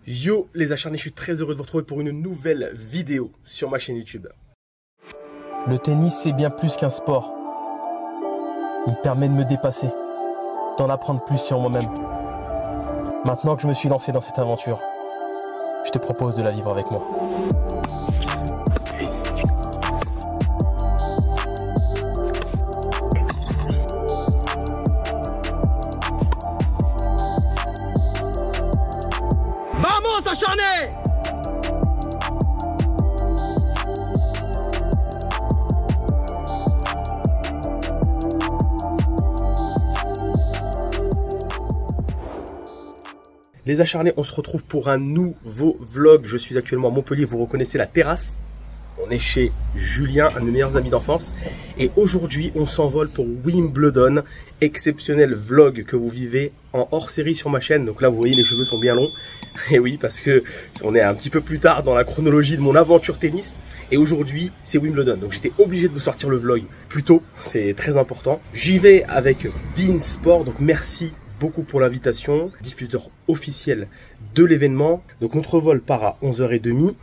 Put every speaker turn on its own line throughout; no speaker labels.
Yo les acharnés, je suis très heureux de vous retrouver pour une nouvelle vidéo sur ma chaîne YouTube.
Le tennis, c'est bien plus qu'un sport. Il me permet de me dépasser, d'en apprendre plus sur moi-même. Maintenant que je me suis lancé dans cette aventure, je te propose de la vivre avec moi.
Vamos acharnés! Les acharnés, on se retrouve pour un nouveau vlog. Je suis actuellement à Montpellier, vous reconnaissez la terrasse. On est chez Julien, un de mes meilleurs amis d'enfance. Et aujourd'hui, on s'envole pour Wimbledon. Exceptionnel vlog que vous vivez en hors-série sur ma chaîne. Donc là, vous voyez, les cheveux sont bien longs. Et oui, parce que on est un petit peu plus tard dans la chronologie de mon aventure tennis. Et aujourd'hui, c'est Wimbledon. Donc j'étais obligé de vous sortir le vlog plus tôt. C'est très important. J'y vais avec beIN Sport. Donc merci beaucoup pour l'invitation, diffuseur officiel de l'événement. Donc notre vol part à 11h30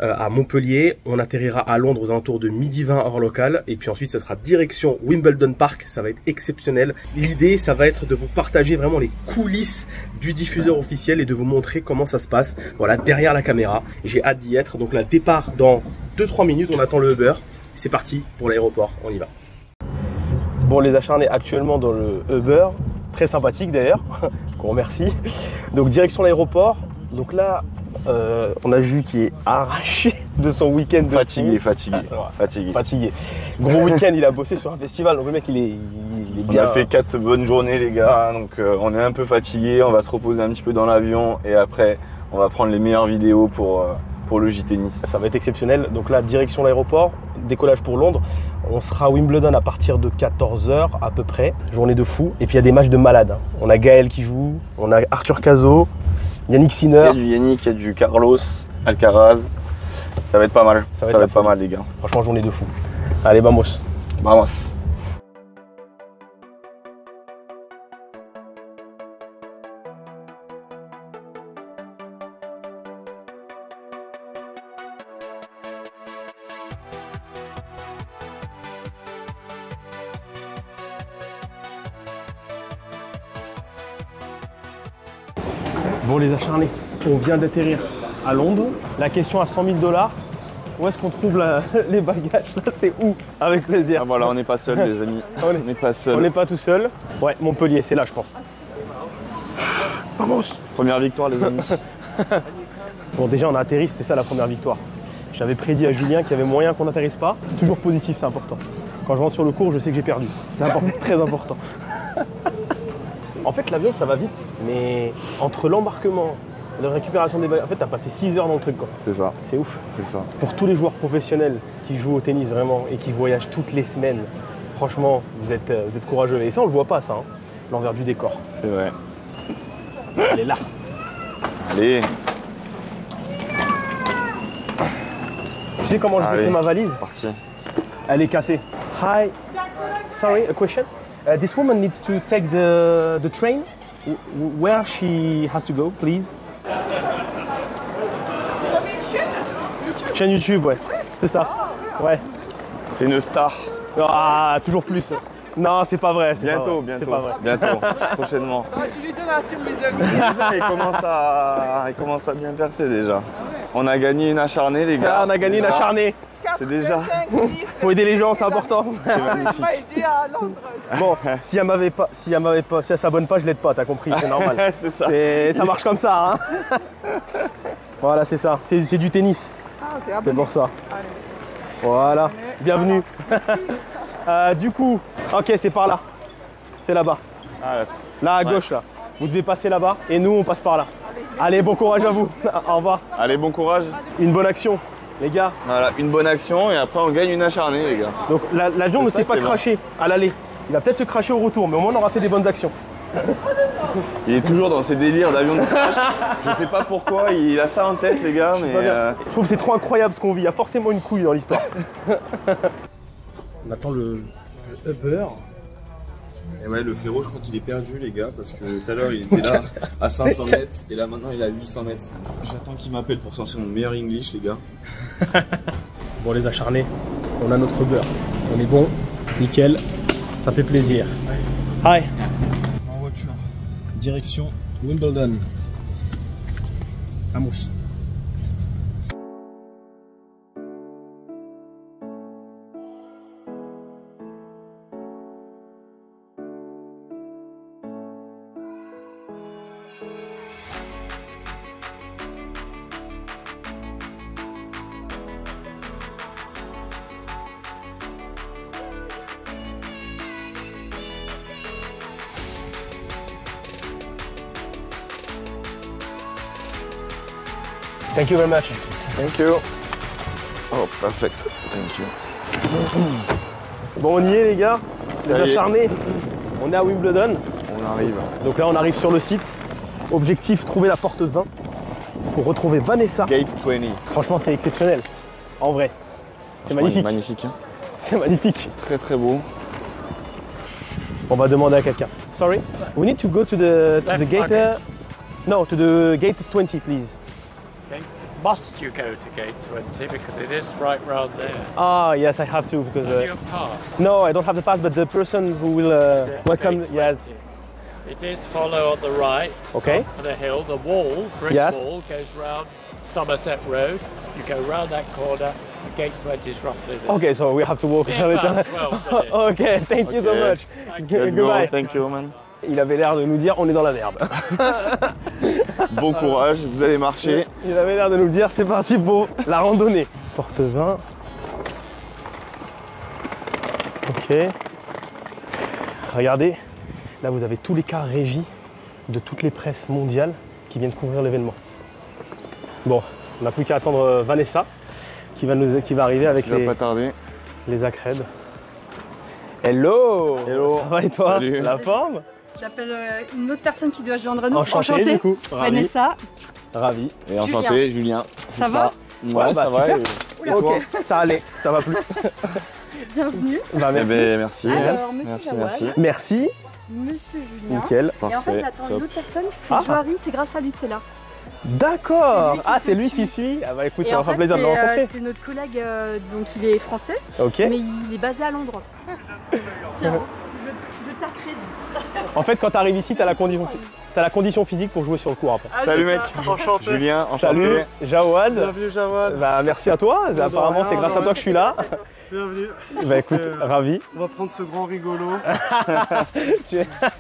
à Montpellier. On atterrira à Londres aux alentours de 12h20 heure locale. Et puis ensuite, ça sera direction Wimbledon Park. Ça va être exceptionnel. L'idée, ça va être de vous partager vraiment les coulisses du diffuseur officiel et de vous montrer comment ça se passe. Voilà, derrière la caméra. J'ai hâte d'y être. Donc là, départ dans 2-3 minutes. On attend le Uber. C'est parti pour l'aéroport. On y va. Bon, les acharnés actuellement dans le Uber. Très sympathique d'ailleurs, qu'on remercie. Donc direction l'aéroport. Donc là, on a Jules qui est arraché de son week-end. Fatigué. Gros week-end, il a bossé sur un festival. Donc le mec, il est bien.
On a fait 4 bonnes journées les gars. Donc on est un peu fatigué. On va se reposer un petit peu dans l'avion. Et après, on va prendre les meilleures vidéos pour le J-Tennis.
Ça va être exceptionnel. Donc là, direction l'aéroport. Décollage pour Londres. On sera à Wimbledon à partir de 14h à peu près. Journée de fou. Et puis il y a des matchs de malades. On a Gaël qui joue, on a Arthur Cazot, Yannick Sinner.
Il y a du Yannick, il y a du Carlos, Alcaraz. Ça va être pas mal. Ça va être pas mal les gars.
Franchement, journée de fou. Allez, vamos.
Vamos.
Bon les acharnés, on vient d'atterrir à Londres. La question à 100 000 $, où est-ce qu'on trouve les bagages? Là c'est où? Avec plaisir.
Ah voilà, on n'est pas seul les amis. On n'est pas seul.
On n'est pas tout seul. Ouais, Montpellier, c'est là je pense. Vamos.
Première victoire les amis.
Bon déjà on a atterri, c'était ça la première victoire. J'avais prédit à Julien qu'il y avait moyen qu'on n'atterrisse pas. C'est toujours positif, c'est important. Quand je rentre sur le cours, je sais que j'ai perdu. C'est très important. En fait, l'avion, ça va vite, mais entre l'embarquement, la récupération des bagages, en fait, t'as passé 6 heures dans le truc, quoi.
C'est ça.
C'est ouf.
C'est ça.
Pour tous les joueurs professionnels qui jouent au tennis, vraiment, et qui voyagent toutes les semaines, franchement, vous êtes courageux. Et ça, on le voit pas, ça, hein, l'envers du décor.
C'est vrai.
Elle est là.
Allez.
Tu sais comment je sais que c'est ma valise?
C'est parti.
Elle est cassée. Hi. Sorry, a question? This woman needs to take the train. Where she has to go, please? Chaîne YouTube, ouais. C'est ça. Ouais.
C'est une star.
Ah, toujours plus. Non, c'est pas vrai.
Bientôt. Bientôt. Prochainement.
Je lui donne un tour, mes amis.
Déjà, il commence à bien percer déjà. On a gagné une acharnée les gars.
Ah, on a gagné une acharnée.
C'est déjà.
Faut aider les gens, c'est important.
C'est magnifique.
Bon, si elle s'abonne pas, je l'aide pas, t'as compris, c'est normal.
C'est ça.
Ça marche comme ça, hein. Voilà, c'est ça. C'est du tennis.
Ah, okay,
c'est pour ça.
Allez.
Voilà. Bienvenue. Du coup, ok, c'est par là. C'est là-bas.
Ah,
là à gauche, là. Vous devez passer là-bas et nous, on passe par là. Allez, bon courage à vous. Au revoir.
Allez, bon courage.
Une bonne action, les gars.
Voilà, une bonne action et après on gagne une acharnée, les gars.
Donc l'avion ne s'est pas craché à l'aller. Il va peut-être se cracher au retour, mais au moins on aura fait des bonnes actions.
Il est toujours dans ses délires d'avion de crash. Je sais pas pourquoi, il a ça en tête, les gars, mais.
Je trouve que c'est trop incroyable ce qu'on vit. Il y a forcément une couille dans l'histoire.
On attend le Uber.
Et ouais, le frérot, je crois qu'il est perdu, les gars, parce que tout à l'heure, il était là à 500 mètres, et là, maintenant, il est à 800 mètres. J'attends qu'il m'appelle pour sortir mon meilleur English, les gars.
Bon, les acharnés, on a notre beurre. On est bon, nickel, ça fait plaisir. Hi.
En voiture.
Direction Wimbledon. Vamos.
Thank you very much.
Thank you. Oh, perfect. Thank you.
Bon, on y est les gars, les
Ça y est.
acharnés. On est à Wimbledon.
On arrive.
Donc là, on arrive sur le site. Objectif, trouver la porte 20 pour retrouver Vanessa.
Gate 20.
Franchement, c'est exceptionnel. En vrai, c'est magnifique.
Magnifique. Hein.
C'est magnifique.
Très très beau.
On va demander à quelqu'un. Sorry, we need to go to the gate. No, to the gate 20, please.
Must you go to gate 20 because it is right round there?
Ah, yes, I have to because.
Do you have pass?
No, I don't have the pass, but the person who will
Is it
welcome.
gate
Yes.
20? It is follow on the right.
Okay.
Up the hill, the wall, brick
Yes.
wall goes round Somerset Road. You go round that corner. Gate 20 is roughly there.
Okay, so we have to walk.
Yeah, about 12 minutes.
Okay, thank you so
Okay.
much.
Thank you.
Let's go.
Goodbye.
Thank you, man.
Il avait l'air de nous dire on est dans la merde.
Bon courage, vous allez marcher.
Il avait l'air de nous dire c'est parti pour la randonnée. Porte 20. Ok. Regardez, là vous avez tous les cars régis de toutes les presses mondiales qui viennent couvrir l'événement. Bon, on n'a plus qu'à attendre Vanessa qui va arriver avec
Ça va pas tarder.
les accrèdes. Hello.
Hello.
Ça va et toi?
Salut.
La forme?
J'appelle une autre personne qui doit se joindre à nous.
Enchanté du coup. Ravi.
Vanessa,
Ravi.
Et enchanté, Julien.
ça va?
Ouais,
bah,
ça va.
super.
et-
Oula.
Ok, ça allait, ça va plus.
Bienvenue.
Bah,
Eh
merci.
ben, merci.
Alors, monsieur
Merci,
Jawad,
merci.
Merci.
monsieur Julien.
Nickel.
Et en fait,
Parfait.
j'attends
Top.
une autre personne, c'est
Ah.
Johari, c'est grâce à lui que c'est là.
D'accord.
C'est lui qui
Ah, c'est
te
lui
suit.
qui suit. Ah bah écoute,
Et
ça
en
va faire
fait,
plaisir de le rencontrer.
c'est notre collègue, donc il est français,
Ok.
mais il est basé à Londres. Tiens, je t'accrédite.
En fait, quand tu arrives ici, tu as la condition physique pour jouer sur le court après.
Ah,
Salut
c'est
mec.
ça.
Enchanté.
Julien, enchanté.
Salut, Jawad.
Bienvenue Jawad.
Bah, merci à toi. Apparemment, c'est grâce à toi que je suis là.
Bienvenue.
Bah écoute, ravi.
On va prendre ce grand rigolo.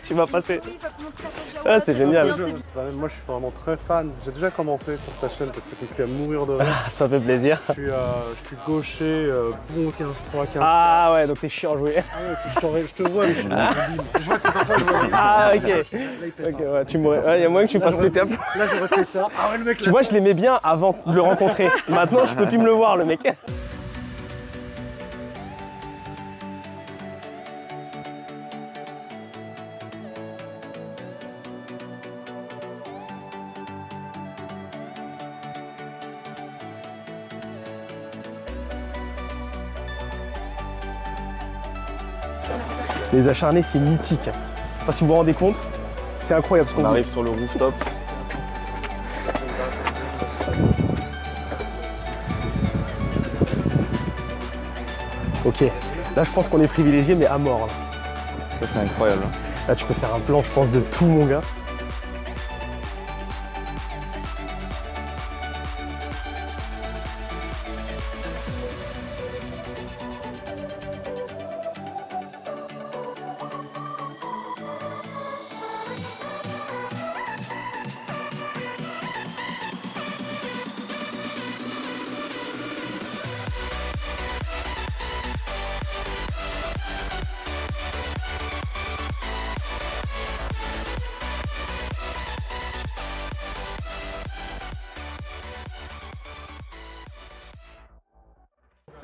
Tu vas passer.
Oui, il va te montrer à ton
Ah,
Jawad,
c'est
bien,
génial.
c'est vite.
Moi je suis vraiment très fan. J'ai déjà commencé sur ta chaîne parce que tu me fais à mourir de rire.
Ah, ça fait plaisir.
Je suis gaucher, bon 15-3, 15.
Ah ouais, donc t'es chiant à jouer.
Ouais, je te vois, mais je suis mobile. Je vois que t'es pas joué.
Ah ok.
Là, il pète
Ok, ouais, tu mourrais. Ouais, y a moyen que tu fasses péter un peu.
Là j'aurais fait ça. Ah ouais le mec
Tu vois, je l'aimais bien avant de le rencontrer. Maintenant, je peux plus me le voir, le mec. Les acharnés, c'est mythique. Enfin, si vous vous rendez compte, c'est incroyable ce qu'on
On
vit.
arrive sur le rooftop.
Ok, là je pense qu'on est privilégié, mais à mort. Là.
Ça c'est incroyable.
Là, tu peux faire un plan, je pense, de tout, mon gars.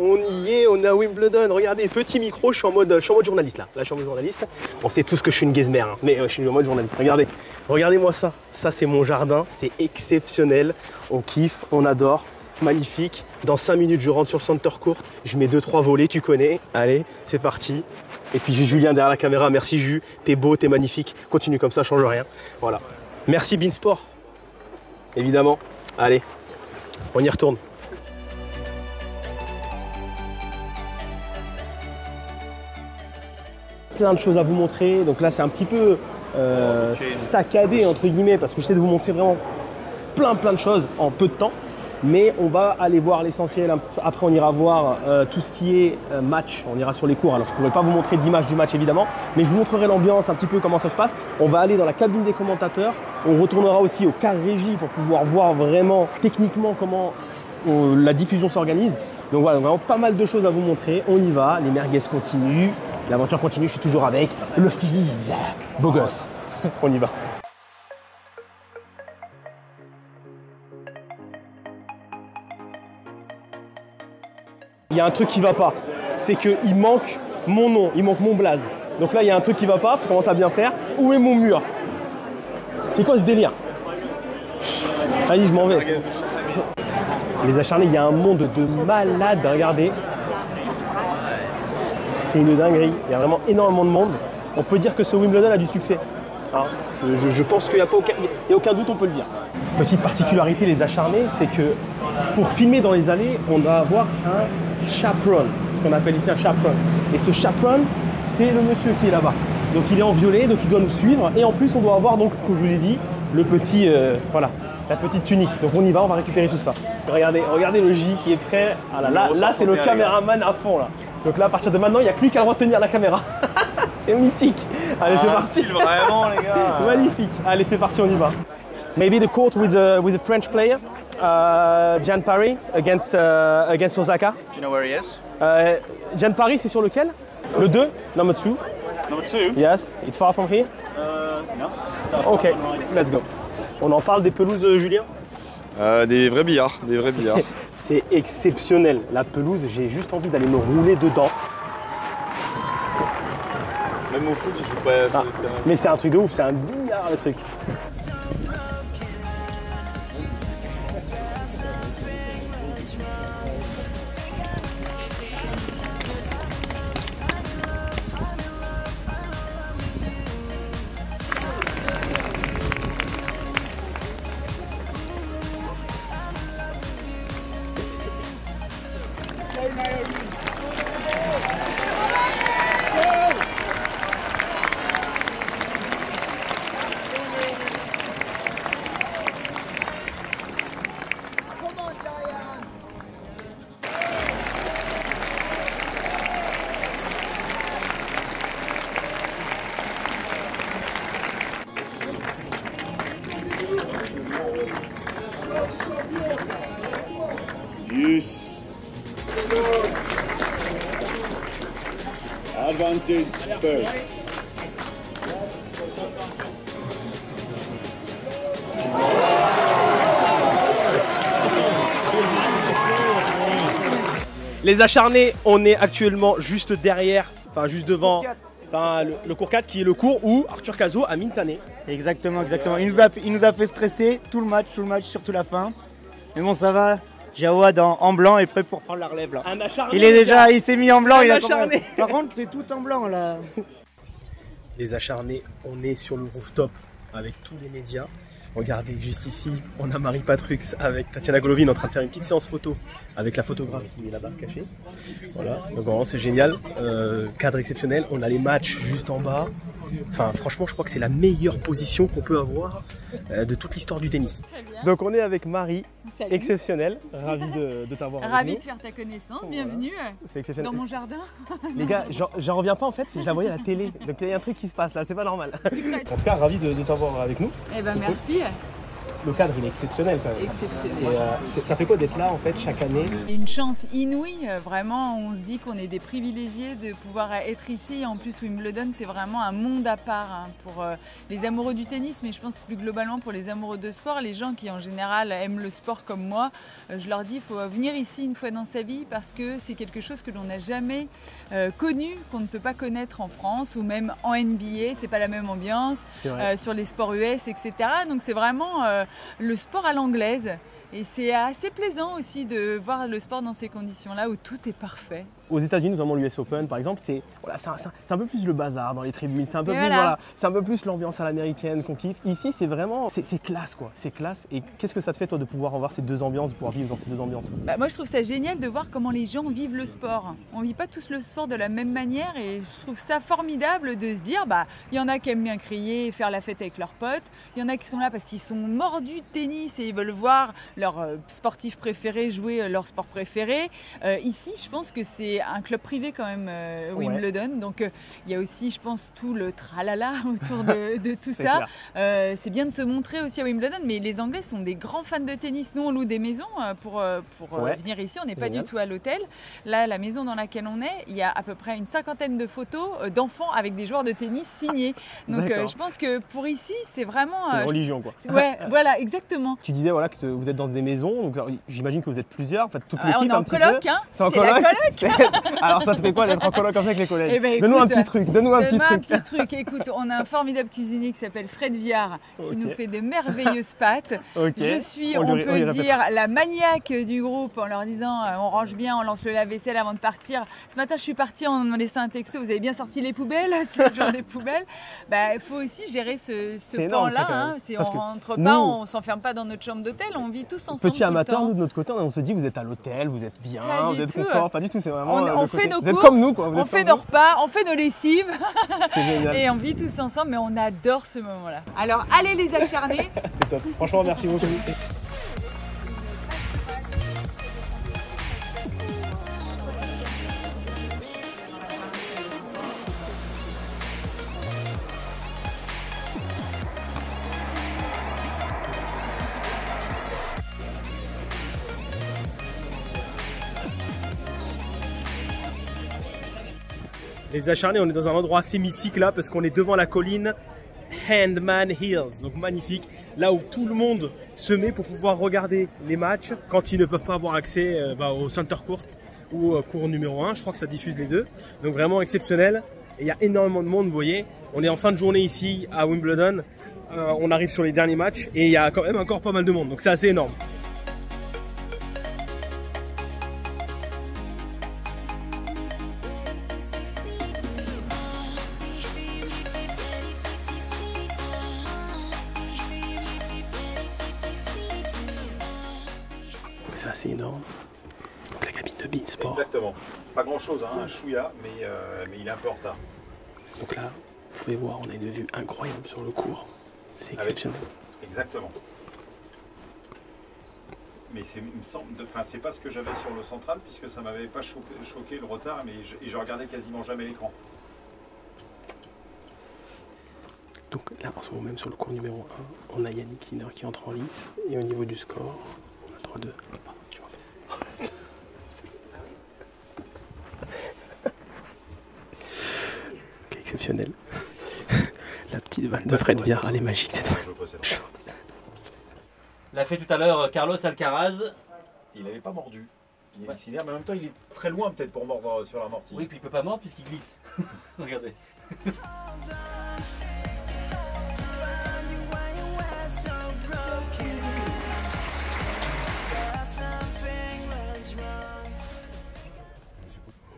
On y est, on est à Wimbledon. Regardez, petit micro, je suis en mode journaliste là. Là, je suis en mode journaliste. On sait tous que je suis une gazmère, hein, mais je suis en mode journaliste. Regardez, regardez-moi ça. Ça, c'est mon jardin. C'est exceptionnel. On kiffe, on adore. Magnifique. Dans 5 minutes, je rentre sur le center court. Je mets 2-3 volets, tu connais. Allez, c'est parti. Et puis j'ai Julien derrière la caméra. Merci Jus, t'es beau, t'es magnifique. Continue comme ça, change rien. Voilà. Merci Beansport. Évidemment. Allez, on y retourne. Plein de choses à vous montrer. Donc là, c'est un petit peu saccadé entre guillemets parce que j'essaie de vous montrer vraiment plein de choses en peu de temps. Mais on va aller voir l'essentiel. Après, on ira voir tout ce qui est match. On ira sur les cours. Alors, je ne pourrai pas vous montrer d'image du match, évidemment. Mais je vous montrerai l'ambiance, un petit peu comment ça se passe. On va aller dans la cabine des commentateurs. On retournera aussi au car régie pour pouvoir voir vraiment techniquement comment la diffusion s'organise. Donc voilà, vraiment pas mal de choses à vous montrer. On y va. Les merguez continuent. L'aventure continue. Je suis toujours avec le Fizz. Beau gosse. On y va. Il y a un truc qui va pas, c'est qu'il manque mon nom, il manque mon blaze. Donc là, il y a un truc qui va pas, faut commencer à bien faire. Où est mon mur? C'est quoi ce délire? Allez, je m'en vais. Les acharnés, il y a un monde de malades, regardez. C'est une dinguerie, il y a vraiment énormément de monde. On peut dire que ce Wimbledon a du succès. Hein, je pense qu'il n'y a aucun doute, on peut le dire. Petite particularité, les acharnés, c'est que pour filmer dans les allées, on doit avoir un chaperone, ce qu'on appelle ici un chaperone. Et ce chaperone, c'est le monsieur qui est là-bas. Donc il est en violet, donc il doit nous suivre. Et en plus, on doit avoir, donc, comme je vous ai dit, le petit, voilà, la petite tunique. Donc on y va, on va récupérer tout ça. Regardez le J qui est prêt. Ah là c'est le caméraman à fond là. Donc là, à partir de maintenant, il n'y a que lui qui a le droit de tenir la caméra. C'est mythique. Allez, c'est parti.
Vraiment, les gars.
Magnifique. Allez, c'est parti, on y va. Maybe the court with a French player, Jan Parry against Osaka.
Do you know where he is?
Jan Parry, c'est sur lequel? Le 2, number 2.
Number 2?
Yes, it's far from here.
No.
Ok, let's go. On en parle des pelouses, Julien?
Des vrais billards,
C'est exceptionnel. La pelouse, j'ai juste envie d'aller me rouler dedans.
Même au foot, ils jouent pas sur le terrain.
Mais c'est un truc de ouf, c'est un billard le truc.
Use. Advantage first.
Les acharnés, on est actuellement juste derrière, enfin juste devant le cours 4 qui est le cours où Arthur Cazot a mis une tannée.
Exactement. Il nous a fait stresser tout le match, surtout la fin. Mais bon, ça va. Jawad en blanc est prêt pour prendre la relève là.
Un acharné.
Il s'est mis en blanc.
Acharné.
Par contre, c'est tout en blanc là.
Les acharnés, on est sur le rooftop avec tous les médias. Regardez, juste ici, on a Marie Patrux avec Tatiana Golovin en train de faire une petite séance photo avec la photographe qui est là-bas cachée. Voilà, donc vraiment c'est génial. Cadre exceptionnel, on a les matchs juste en bas. Enfin, franchement, je crois que c'est la meilleure position qu'on peut avoir de toute l'histoire du tennis. Donc on est avec Marie,
Salut.
Exceptionnelle, ravie de t'avoir avec
Ravie
nous.
de faire ta connaissance, bienvenue
C'est exceptionnel.
dans mon jardin.
Les gars, j'en reviens pas en fait, je la voyais à la télé, donc il y a un truc qui se passe là, c'est pas normal. En tout cas, ravi de t'avoir avec nous.
Eh ben merci.
Le cadre il est exceptionnel quand même.
Exceptionnel.
Ça fait quoi d'être là en fait chaque année?
Une chance inouïe, vraiment on se dit qu'on est des privilégiés de pouvoir être ici. En plus Wimbledon c'est vraiment un monde à part hein, pour les amoureux du tennis, mais je pense plus globalement pour les amoureux de sport, les gens qui en général aiment le sport comme moi, je leur dis il faut venir ici une fois dans sa vie parce que c'est quelque chose que l'on n'a jamais connu, qu'on ne peut pas connaître en France ou même en NBA, c'est pas la même ambiance, sur les sports US, etc. Donc c'est vraiment le sport à l'anglaise et c'est assez plaisant aussi de voir le sport dans ces conditions-là où tout est parfait.
aux États-Unis, notamment l'US Open par exemple, c'est voilà, c'est un peu plus le bazar dans les tribunes, c'est un peu plus
voilà.
voilà, c'est un peu plus l'ambiance à l'américaine qu'on kiffe. Ici, c'est vraiment c'est classe quoi, c'est classe. Et qu'est-ce que ça te fait toi de pouvoir avoir ces deux ambiances, de pouvoir vivre dans ces deux ambiances?
Bah, moi je trouve ça génial de voir comment les gens vivent le sport. On vit pas tous le sport de la même manière et je trouve ça formidable de se dire bah il y en a qui aiment bien crier et faire la fête avec leurs potes, il y en a qui sont là parce qu'ils sont mordus de tennis et ils veulent voir leur sportif préféré jouer leur sport préféré. Ici je pense que c'est un club privé quand même Wimbledon, donc il y a aussi je pense tout le tralala autour de tout ça. C'est bien de se montrer aussi à Wimbledon, mais les Anglais sont des grands fans de tennis. Nous on loue des maisons pour venir ici, on n'est pas du tout à l'hôtel. Là la maison dans laquelle on est, il y a à peu près une 50aine de photos d'enfants avec des joueurs de tennis signés. Donc je pense que pour ici c'est vraiment
une religion quoi.
Ouais, voilà, exactement.
Tu disais voilà que vous êtes dans des maisons, donc j'imagine que vous êtes plusieurs, en fait, toute l'équipe.
On est en coloc, hein.
C'est la coloc. Alors ça te fait quoi d'être en coloc comme ça avec les collègues?
Eh ben,
donne-nous un petit truc, donne-nous un petit
truc. Écoute, on a un formidable cuisinier qui s'appelle Fred Viard qui nous fait de merveilleuses pâtes. Je suis, on peut dire, la maniaque du groupe en leur disant on range bien, on lance le lave-vaisselle avant de partir. Ce matin, je suis partie en me laissant un texto, vous avez bien sorti les poubelles, c'est le jour des poubelles. Bah, il faut aussi gérer ce pan-là. Hein. Si on rentre pas, on s'enferme pas dans notre chambre d'hôtel, on vit tous ensemble.
Petit amateur, nous de notre côté, on se dit vous êtes à l'hôtel, vous êtes bien, vous êtes confort, pas du tout, c'est vraiment.
On fait nos
courses,
vous êtes
comme nous, quoi.
On fait nos repas, on fait nos lessives.
C'est génial.
Et on vit tous ensemble, mais on adore ce moment-là. Alors allez les acharner.
C'est top. Franchement, merci beaucoup.
Les acharnés, on est dans un endroit assez mythique là parce qu'on est devant la colline Handman Hills, donc magnifique, là où tout le monde se met pour pouvoir regarder les matchs quand ils ne peuvent pas avoir accès au center court ou au court numéro 1, je crois que ça diffuse les deux, donc vraiment exceptionnel. Et il y a énormément de monde, vous voyez, on est en fin de journée ici à Wimbledon, on arrive sur les derniers matchs et il y a quand même encore pas mal de monde, donc c'est assez énorme. C'est assez énorme. Donc la cabine de Beansport.
Exactement. Pas grand chose, hein, un chouïa, mais il est un peu en retard.
Donc là, vous pouvez voir, on a une vue incroyable sur le cours. C'est exceptionnel.
Exactement. Mais il me semble, c'est pas ce que j'avais sur le central, puisque ça m'avait pas choqué le retard, mais je regardais quasiment jamais l'écran.
Donc là, en ce moment même sur le cours numéro 1, on a Yannick Sinner qui entre en lice. Et au niveau du score, on a 3-2. Ok, exceptionnel. La petite balle de Fred Viard, elle est magique cette balle.
L'a fait tout à l'heure Carlos Alcaraz.
Il n'avait pas mordu. Il est mais en même temps il est très loin peut-être pour mordre sur l'amorti.
Oui, puis il peut pas mordre puisqu'il glisse. Regardez.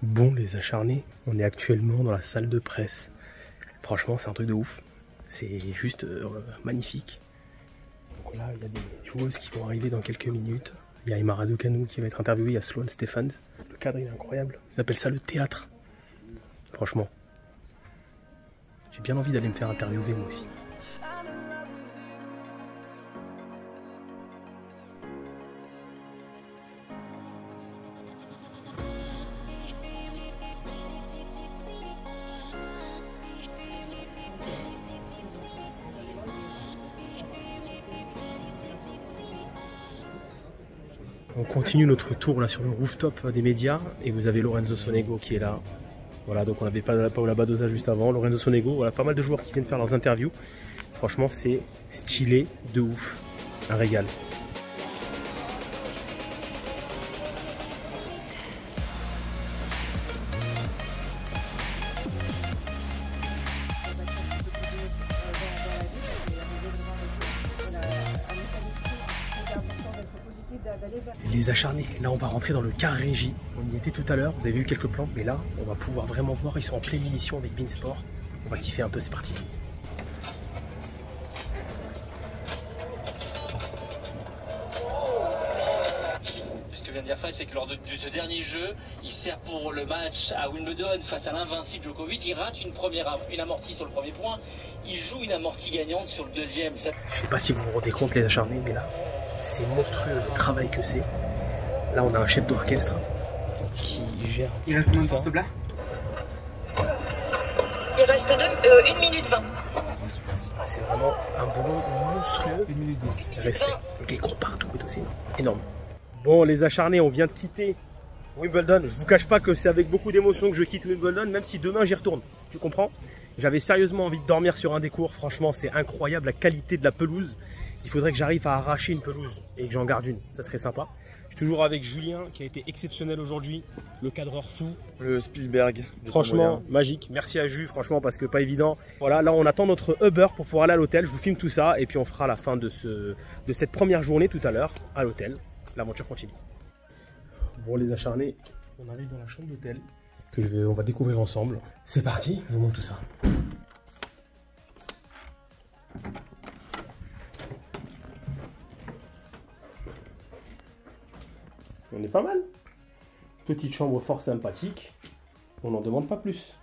Bon les acharnés, on est actuellement dans la salle de presse. Franchement c'est un truc de ouf. C'est juste magnifique. Donc là il y a des joueuses qui vont arriver dans quelques minutes. Il y a Emma Raducanu qui va être interviewée, il y a Sloane Stephens. Le cadre il est incroyable. Ils appellent ça le théâtre. Franchement. J'ai bien envie d'aller me faire interviewer moi aussi. On continue notre tour là sur le rooftop des médias et vous avez Lorenzo Sonego qui est là. Voilà, donc on n'avait pas Paola Badosa juste avant. Lorenzo Sonego, voilà, pas mal de joueurs qui viennent faire leurs interviews. Franchement, c'est stylé de ouf. Un régal. Les acharnés, là on va rentrer dans le car régie. On y était tout à l'heure, vous avez vu quelques plans, mais là on va pouvoir vraiment voir, ils sont en pleine émission avec Beansport. On va kiffer un peu, c'est parti.
Ce que vient de dire Fay, c'est que lors de ce dernier jeu, il sert pour le match à Wimbledon face à l'invincible Djokovic. Il rate une amortie sur le premier point. Il joue une amortie gagnante sur le deuxième. Ça...
Je sais pas si vous vous rendez compte les acharnés, mais là, c'est monstrueux le travail que c'est. Là, on a un chef d'orchestre qui gère.
Il reste combien de temps, s'il te plaît?
Il reste 1 minute 20.
C'est vraiment un boulot monstrueux.
1 minute 10.
Respect. Les cours partout, c'est énorme. Bon, les acharnés, on vient de quitter Wimbledon. Je vous cache pas que c'est avec beaucoup d'émotion que je quitte Wimbledon, même si demain j'y retourne. Tu comprends? J'avais sérieusement envie de dormir sur un des cours. Franchement, c'est incroyable la qualité de la pelouse. Il faudrait que j'arrive à arracher une pelouse et que j'en garde une. Ça serait sympa. Je suis toujours avec Julien qui a été exceptionnel aujourd'hui. Le cadreur fou.
Le Spielberg.
Franchement, magique. Merci à Jus, franchement, parce que pas évident. Voilà, là on attend notre Uber pour pouvoir aller à l'hôtel. Je vous filme tout ça et puis on fera la fin de cette première journée tout à l'heure à l'hôtel. L'aventure continue. Bon les acharnés, on arrive dans la chambre d'hôtel que on va découvrir ensemble. C'est parti, je vous montre tout ça. On est pas mal. Petite chambre fort sympathique. On n'en demande pas plus.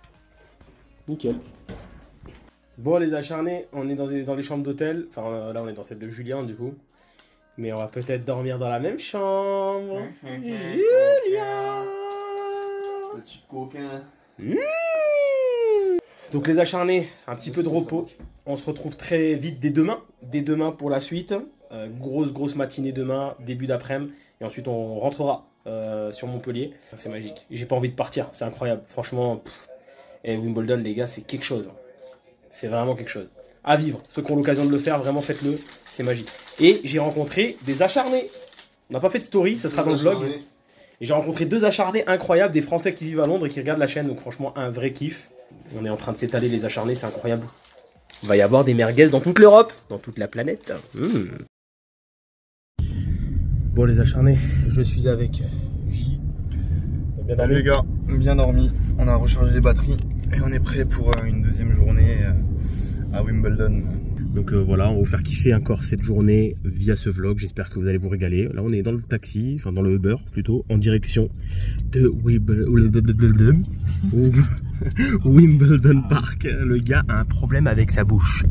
Nickel. Bon les acharnés, on est dans les chambres d'hôtel. Enfin là on est dans celle de Julien du coup. Mais on va peut-être dormir dans la même chambre. Julien.
Petit coquin.
Donc les acharnés, un petit peu de repos. On se retrouve très vite dès demain. Dès demain pour la suite. Grosse matinée demain, début d'après-midi. Et ensuite on rentrera sur Montpellier. C'est magique. J'ai pas envie de partir, c'est incroyable. Franchement, et Wimbledon les gars, c'est quelque chose. C'est vraiment quelque chose. À vivre. Ceux qui ont l'occasion de le faire, vraiment faites-le. C'est magique. Et j'ai rencontré des acharnés. On n'a pas fait de story, ça sera dans le vlog. Et j'ai rencontré 2 acharnés incroyables, des Français qui vivent à Londres et qui regardent la chaîne. Donc franchement, un vrai kiff. On est en train de s'étaler les acharnés, c'est incroyable. Il va y avoir des merguez dans toute l'Europe, dans toute la planète. Bon les acharnés, je suis avec J.
Salut les gars, bien dormi. On a rechargé les batteries et on est prêt pour une deuxième journée à Wimbledon.
Donc voilà, on va vous faire kiffer encore cette journée via ce vlog. J'espère que vous allez vous régaler. Là, on est dans le taxi, enfin dans le Uber plutôt, en direction de Wimbledon Park. Le gars a un problème avec sa bouche.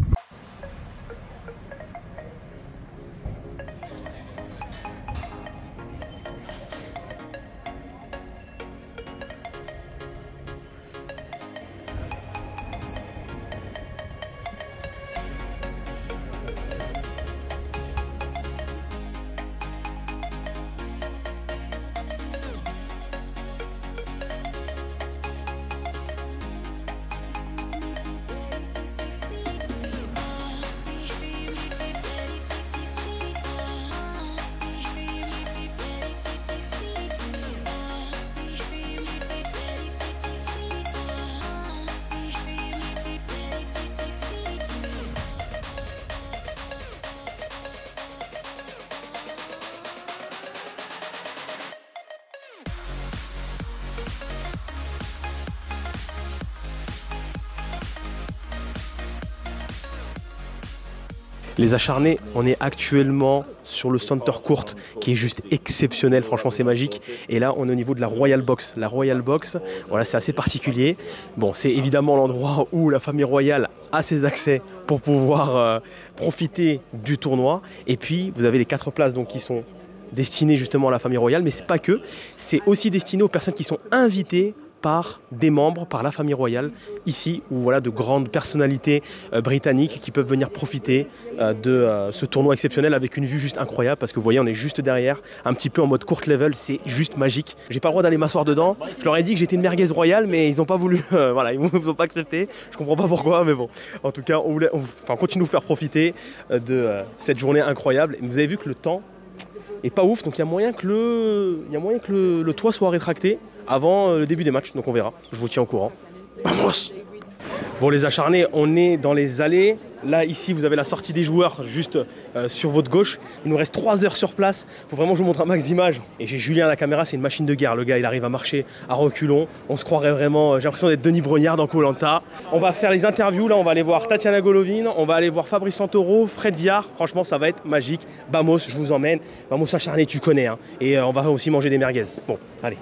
Les acharnés, on est actuellement sur le center court qui est juste exceptionnel, franchement c'est magique. Et là on est au niveau de la Royal Box. La Royal Box, voilà, c'est assez particulier. Bon, c'est évidemment l'endroit où la famille royale a ses accès pour pouvoir profiter du tournoi. Et puis vous avez les 4 places donc, qui sont destinées justement à la famille royale, mais c'est pas que, c'est aussi destiné aux personnes qui sont invitées par des membres, par la famille royale, ici, où voilà de grandes personnalités britanniques qui peuvent venir profiter de ce tournoi exceptionnel avec une vue juste incroyable, parce que vous voyez, on est juste derrière, un petit peu en mode court level, c'est juste magique. J'ai pas le droit d'aller m'asseoir dedans, je leur ai dit que j'étais une merguez royale, mais ils n'ont pas voulu, voilà, ils nous ont pas accepté, je comprends pas pourquoi, mais bon. En tout cas, on continue de vous faire profiter de cette journée incroyable. Et vous avez vu que le temps est pas ouf, donc il y a moyen que le toit soit rétracté avant le début des matchs, donc on verra, je vous tiens au courant. Vamos!
Bon les acharnés, on est dans les allées. Là ici vous avez la sortie des joueurs juste sur votre gauche. Il nous reste 3 heures sur place. Il faut vraiment que je vous montre un max d'images. Et j'ai Julien à la caméra, c'est une machine de guerre. Le gars il arrive à marcher à reculons. On se croirait vraiment, j'ai l'impression d'être Denis Brognard dans Koh-Lanta. On va faire les interviews, là on va aller voir Tatiana Golovin, on va aller voir Fabrice Santoro, Fred Viard. Franchement ça va être magique. Vamos, je vous emmène. Vamos acharnés, tu connais. Hein. Et on va aussi manger des merguez. Bon, allez.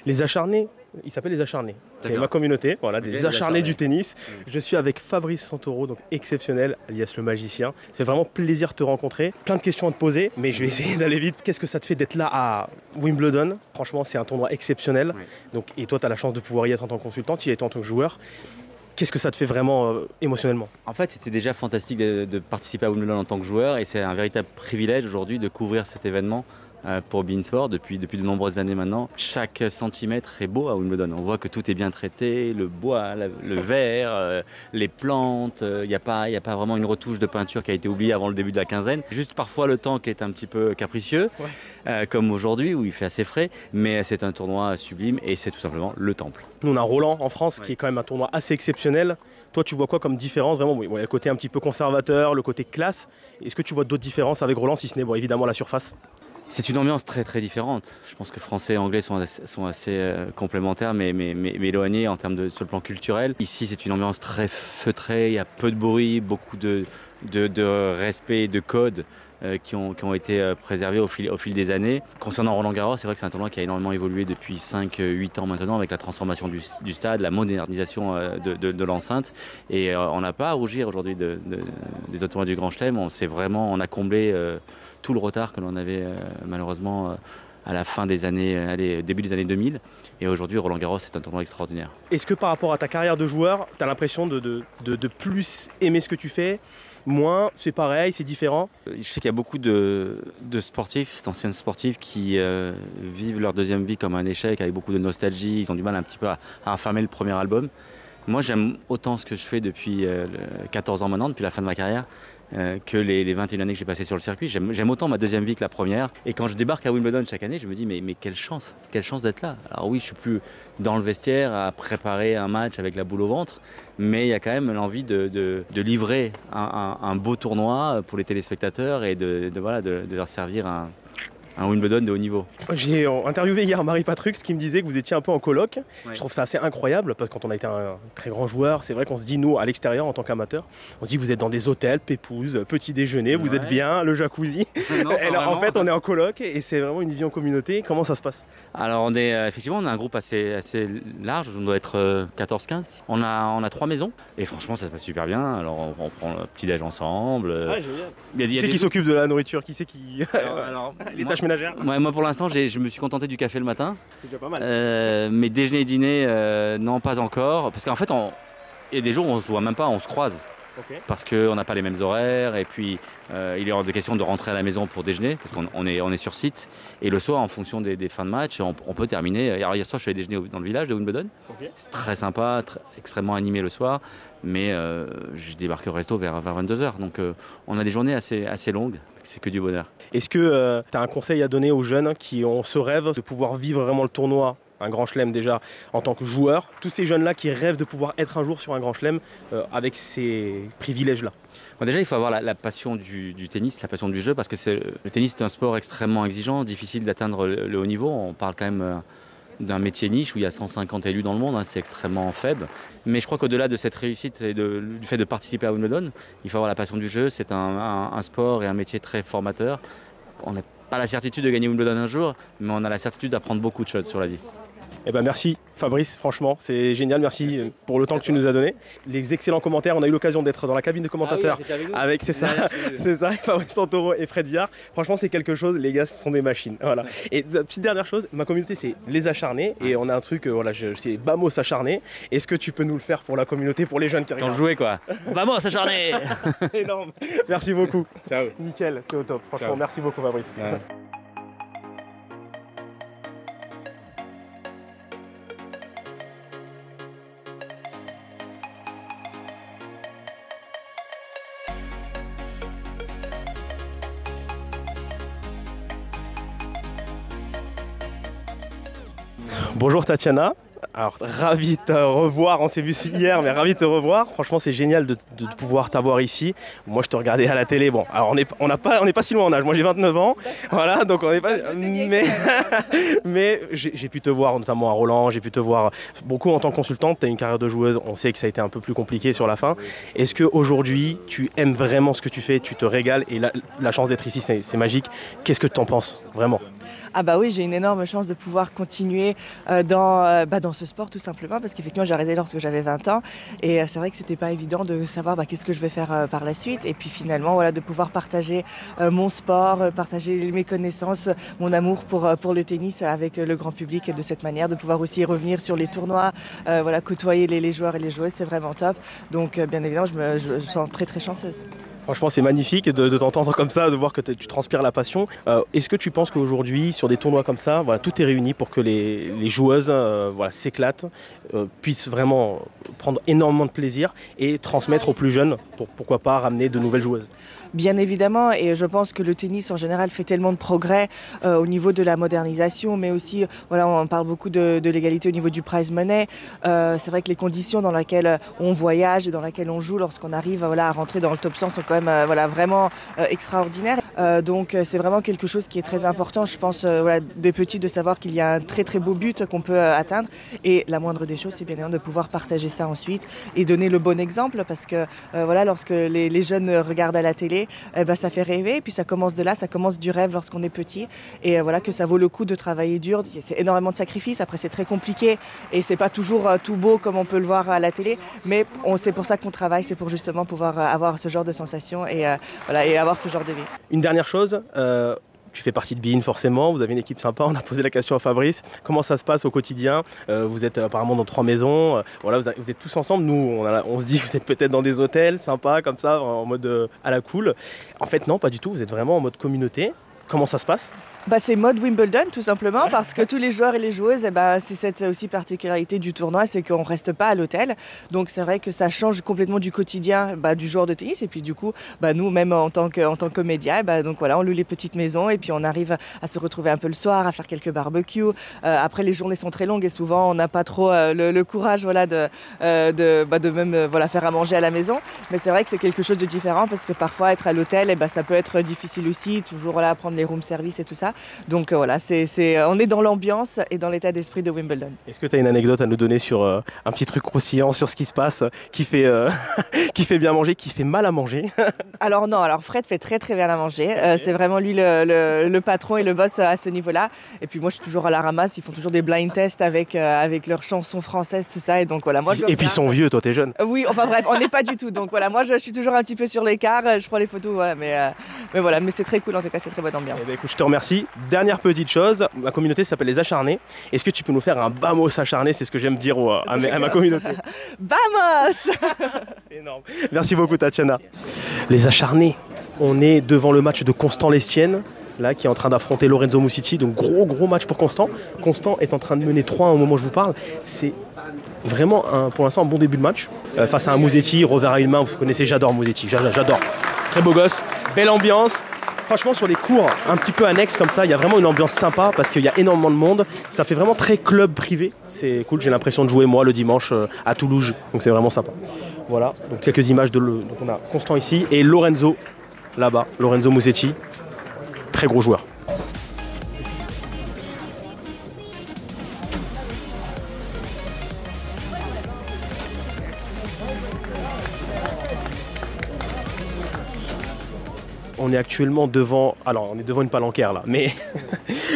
Les acharnés, ils s'appellent les acharnés. C'est ma communauté, voilà, des acharnés du tennis. Je suis avec Fabrice Santoro, donc exceptionnel, alias le magicien. Ça fait vraiment plaisir de te rencontrer. Plein de questions à te poser, mais je vais essayer d'aller vite. Qu'est-ce que ça te fait d'être là à Wimbledon? Franchement, c'est un tournoi exceptionnel. Donc, et toi, tu as la chance de pouvoir y être en tant que consultant, tu y es en tant que joueur. Qu'est-ce que ça te fait vraiment émotionnellement?
En fait, c'était déjà fantastique de participer à Wimbledon en tant que joueur et c'est un véritable privilège aujourd'hui de couvrir cet événement pour beIN Sport depuis de nombreuses années maintenant. Chaque centimètre est beau à Wimbledon. On voit que tout est bien traité, le bois, le verre, les plantes. Il n'y a pas vraiment une retouche de peinture qui a été oubliée avant le début de la quinzaine. Juste parfois le temps qui est un petit peu capricieux, comme aujourd'hui où il fait assez frais. Mais c'est un tournoi sublime et c'est tout simplement le temple.
Nous on a Roland en France qui est quand même un tournoi assez exceptionnel. Toi tu vois quoi comme différence vraiment? Il y a le côté un petit peu conservateur, le côté classe. Est-ce que tu vois d'autres différences avec Roland si ce n'est évidemment la surface?
C'est une ambiance très très différente. Je pense que Français et Anglais sont assez complémentaires mais éloignés en termes sur le plan culturel. Ici c'est une ambiance très feutrée, il y a peu de bruit, beaucoup de respect, de codes qui ont été préservés au fil des années. Concernant Roland Garros, c'est vrai que c'est un tournoi qui a énormément évolué depuis 5-8 ans maintenant avec la transformation du stade, la modernisation de l'enceinte. Et on n'a pas à rougir aujourd'hui des autres tournois du Grand Chelem. On a comblé tout le retard que l'on avait malheureusement à la fin des années, début des années 2000. Et aujourd'hui, Roland Garros, c'est un tournoi extraordinaire.
Est-ce que par rapport à ta carrière de joueur, tu as l'impression de plus aimer ce que tu fais? Moins, c'est pareil, c'est différent?
Je sais qu'il y a beaucoup de sportifs, d'anciens sportifs qui vivent leur deuxième vie comme un échec, avec beaucoup de nostalgie. Ils ont du mal un petit peu à affermer le premier album. Moi, j'aime autant ce que je fais depuis 14 ans maintenant, depuis la fin de ma carrière, que les 21 années que j'ai passées sur le circuit. J'aime autant ma deuxième vie que la première. Et quand je débarque à Wimbledon chaque année, je me dis mais quelle chance d'être là. Alors oui, je suis plus dans le vestiaire à préparer un match avec la boule au ventre, mais il y a quand même l'envie de livrer un beau tournoi pour les téléspectateurs et de leur servir un Wimbledon de haut niveau. J'ai
interviewé hier Marie Patrux qui me disait que vous étiez un peu en coloc. Ouais. Je trouve ça assez incroyable parce que quand on a été un très grand joueur, c'est vrai qu'on se dit, nous, à l'extérieur, en tant qu'amateur, on se dit que vous êtes dans des hôtels, pépouses, petit déjeuner, vous êtes bien, le jacuzzi. Non, en fait, on est en coloc et c'est vraiment une vie en communauté. Comment ça se passe?
Alors, on est effectivement, on a un groupe assez large, on doit être 14-15. On a 3 maisons et franchement, ça se passe super bien. Alors, on prend le petit-déj ensemble.
Ouais, génial. Qui c'est qui s'occupe de la nourriture? Qui c'est qui... Alors, les tâches ménagères?
Moi pour l'instant je me suis contenté du café le matin.
C'est déjà pas mal.
Mais déjeuner et dîner non, pas encore. Parce qu'en fait il y a des jours où on se voit même pas, on se croise. Okay. Parce qu'on n'a pas les mêmes horaires et puis il est hors de question de rentrer à la maison pour déjeuner parce qu'on est sur site et le soir en fonction des fins de match on peut terminer. Alors hier soir je suis allé déjeuner dans le village de Wimbledon. Okay. C'est très sympa, extrêmement animé le soir mais je débarque au resto vers 22h donc on a des journées assez longues, c'est que du bonheur.
Est-ce que tu as un conseil à donner aux jeunes qui ont ce rêve de pouvoir vivre vraiment le tournoi, un grand chelem déjà en tant que joueur, tous ces jeunes-là qui rêvent de pouvoir être un jour sur un grand chelem avec ces privilèges-là?
Bon, déjà, il faut avoir la passion du tennis, la passion du jeu, parce que le tennis est un sport extrêmement exigeant, difficile d'atteindre le haut niveau. On parle quand même d'un métier niche où il y a 150 élus dans le monde, hein, c'est extrêmement faible. Mais je crois qu'au-delà de cette réussite et du fait de participer à Wimbledon, il faut avoir la passion du jeu. C'est un sport et un métier très formateur. On n'a pas la certitude de gagner Wimbledon un jour, mais on a la certitude d'apprendre beaucoup de choses sur la vie.
Eh ben merci Fabrice, franchement c'est génial, merci pour le temps que tu nous as donné. Les excellents commentaires, on a eu l'occasion d'être dans la cabine de commentateurs avec c'est ça, Fabrice Santoro et Fred Viard. Franchement c'est quelque chose, les gars ce sont des machines. Voilà. Et petite dernière chose, ma communauté c'est les acharnés et on a un truc, c'est Vamos acharnés. Est-ce que tu peux nous le faire pour la communauté, pour les jeunes qui regardent?
Quand je jouais quoi. Vamos acharnés.
Énorme, merci beaucoup. Ciao. Nickel, t'es au top, franchement. Ciao. Merci beaucoup Fabrice. Ouais. Bonjour Tatiana, Alors, ravi de te revoir, on s'est vu hier, mais ravi de te revoir. Franchement, c'est génial de pouvoir t'avoir ici. Moi, je te regardais à la télé. Bon, alors on n'est pas si loin en âge. Moi, j'ai 29 ans. Voilà, donc on n'est pas... Mais j'ai pu te voir, notamment à Roland, j'ai pu te voir beaucoup en tant que consultante. Tu as une carrière de joueuse, on sait que ça a été un peu plus compliqué sur la fin. Est-ce qu'aujourd'hui, tu aimes vraiment ce que tu fais, tu te régales et la chance d'être ici, c'est magique. Qu'est-ce que tu en penses, vraiment ?
Ah bah oui, j'ai une énorme chance de pouvoir continuer dans ce sport tout simplement parce qu'effectivement j'ai arrêté lorsque j'avais 20 ans et c'est vrai que c'était pas évident de savoir qu'est-ce que je vais faire par la suite et puis finalement voilà, de pouvoir partager mon sport, partager mes connaissances, mon amour pour le tennis avec le grand public et de cette manière de pouvoir aussi revenir sur les tournois, voilà, côtoyer les joueurs et les joueuses, c'est vraiment top. Donc bien évidemment je me sens très très chanceuse.
Franchement, c'est magnifique de t'entendre comme ça, de voir que tu transpires la passion. Est-ce que tu penses qu'aujourd'hui, sur des tournois comme ça, voilà, tout est réuni pour que les joueuses voilà, s'éclatent, puissent vraiment prendre énormément de plaisir et transmettre aux plus jeunes, pourquoi pas ramener de nouvelles joueuses ?
Bien évidemment, et je pense que le tennis en général fait tellement de progrès au niveau de la modernisation, mais aussi, voilà, on parle beaucoup de l'égalité au niveau du prize money. C'est vrai que les conditions dans lesquelles on voyage et dans lesquelles on joue lorsqu'on arrive voilà, à rentrer dans le top 100 sont quand même voilà, vraiment extraordinaires. Donc c'est vraiment quelque chose qui est très important, je pense, voilà, des petits, de savoir qu'il y a un très très beau but qu'on peut atteindre. Et la moindre des choses, c'est bien évidemment de pouvoir partager ça ensuite et donner le bon exemple, parce que voilà, lorsque les jeunes regardent à la télé, ça fait rêver, et puis ça commence de là, ça commence du rêve lorsqu'on est petit, et voilà que ça vaut le coup de travailler dur, c'est énormément de sacrifices, après c'est très compliqué, et c'est pas toujours tout beau comme on peut le voir à la télé, mais c'est pour ça qu'on travaille, c'est pour justement pouvoir avoir ce genre de sensations, et, voilà, et avoir ce genre de vie.
Une dernière chose, tu fais partie de Bein forcément, vous avez une équipe sympa, on a posé la question à Fabrice, comment ça se passe au quotidien? Vous êtes apparemment dans 3 maisons, voilà, vous êtes tous ensemble, nous on se dit que vous êtes peut-être dans des hôtels sympas comme ça, en mode à la cool. En fait non, pas du tout, vous êtes vraiment en mode communauté. Comment ça se passe?
C'est mode Wimbledon tout simplement, parce que tous les joueurs et les joueuses, c'est cette aussi particularité du tournoi, c'est qu'on ne reste pas à l'hôtel. Donc c'est vrai que ça change complètement du quotidien du joueur de tennis. Et puis du coup, nous même en tant que média, donc voilà, on loue les petites maisons et puis on arrive à se retrouver un peu le soir, à faire quelques barbecues. Après les journées sont très longues et souvent on n'a pas trop le courage voilà, de même voilà, faire à manger à la maison. Mais c'est vrai que c'est quelque chose de différent, parce que parfois être à l'hôtel, ça peut être difficile aussi, toujours voilà, prendre les room service et tout ça. Donc voilà, on est dans l'ambiance et dans l'état d'esprit de Wimbledon.
Est-ce que tu as une anecdote à nous donner sur un petit truc croustillant sur ce qui se passe, qui fait bien manger, qui fait mal à manger?
Alors non, Fred fait très très bien à manger. C'est vraiment lui le patron et le boss à ce niveau-là. Et puis moi je suis toujours à la ramasse, ils font toujours des blind tests avec leurs chansons françaises, tout ça. Et donc voilà, moi
Et puis ils sont vieux, toi t'es jeune.
Oui, enfin bref, on n'est pas du tout. Donc voilà, moi je suis toujours un petit peu sur l'écart, je prends les photos, voilà, mais voilà, mais c'est très cool en tout cas, c'est très bonne ambiance.
Écoute, je te remercie. Dernière petite chose, ma communauté s'appelle les Acharnés. Est-ce que tu peux nous faire un Vamos acharné? C'est ce que j'aime dire à ma communauté.
Vamos.
C'est énorme. Merci beaucoup Tatiana. Les Acharnés, on est devant le match de Constant Lestienne, là, qui est en train d'affronter Lorenzo Mussiti. Donc gros match pour Constant. Constant est en train de mener 3-1 au moment où je vous parle. C'est vraiment pour l'instant un bon début de match. Face à un Musetti, revers à une main, vous connaissez, j'adore Musetti, j'adore. Très beau gosse, belle ambiance. Franchement, sur les cours un petit peu annexes comme ça, il y a vraiment une ambiance sympa parce qu'il y a énormément de monde. Ça fait vraiment très club privé. C'est cool, j'ai l'impression de jouer moi le dimanche à Toulouse. Donc c'est vraiment sympa. Voilà, donc quelques images donc on a Constant ici et Lorenzo là-bas, Lorenzo Musetti. Très gros joueur. On est actuellement devant, alors on est devant une palanquère là, mais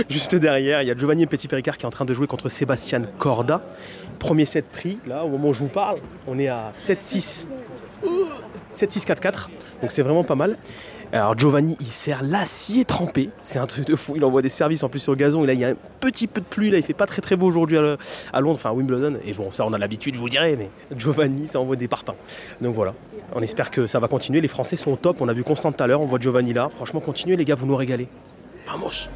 juste derrière, il y a Giovanni Petit-Péricard qui est en train de jouer contre Sébastien Corda. Premier set pris, là, au moment où je vous parle, on est à 7-6, 7-6-4-4, donc c'est vraiment pas mal. Alors Giovanni, il sert l'acier trempé, c'est un truc de fou, il envoie des services en plus sur le gazon, et là il y a un petit peu de pluie, là il fait pas très beau aujourd'hui à Londres, enfin à Wimbledon, et bon ça on a l'habitude je vous dirais, mais Giovanni ça envoie des parpaings. Donc voilà, on espère que ça va continuer, les Français sont au top, on a vu Constant tout à l'heure, on voit Giovanni là, franchement continuez les gars, vous nous régalez. Vamos.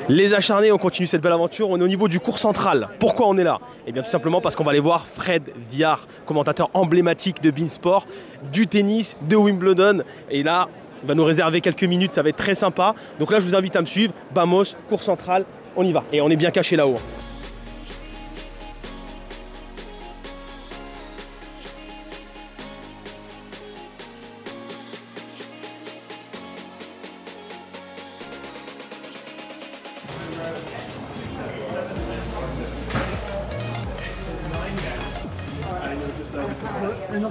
Les acharnés, on continue cette belle aventure, on est au niveau du cours central. Pourquoi on est là? Eh bien tout simplement parce qu'on va aller voir Fred Viard, commentateur emblématique de beIN Sport, du tennis, de Wimbledon. Et là, il va nous réserver quelques minutes, ça va être très sympa. Donc là, je vous invite à me suivre. Vamos, cours central, on y va. Et on est bien caché là-haut.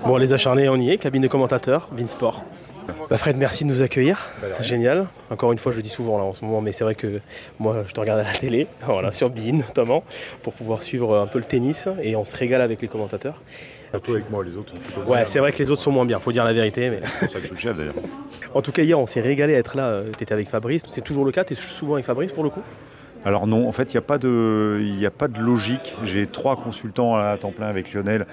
Bon, les acharnés, on y est, cabine de commentateur, beIN Sport. Bah Fred, merci de nous accueillir, génial. Encore une fois, je le dis souvent là en ce moment, mais c'est vrai que moi je te regarde à la télé, voilà, sur beIN notamment, pour pouvoir suivre un peu le tennis et on se régale avec les commentateurs.
Surtout avec moi, les autres sont plutôt
Ouais, c'est vrai que les autres sont moins bien, faut dire la vérité. Mais...
C'est pour ça que je suis le chef d'ailleurs.
En tout cas, hier, on s'est régalé à être là, tu étais avec Fabrice, c'est toujours le cas, tu es souvent avec Fabrice pour le coup?
Alors non, en fait, il n'y a pas de logique. J'ai 3 consultants à temps plein avec Lionel,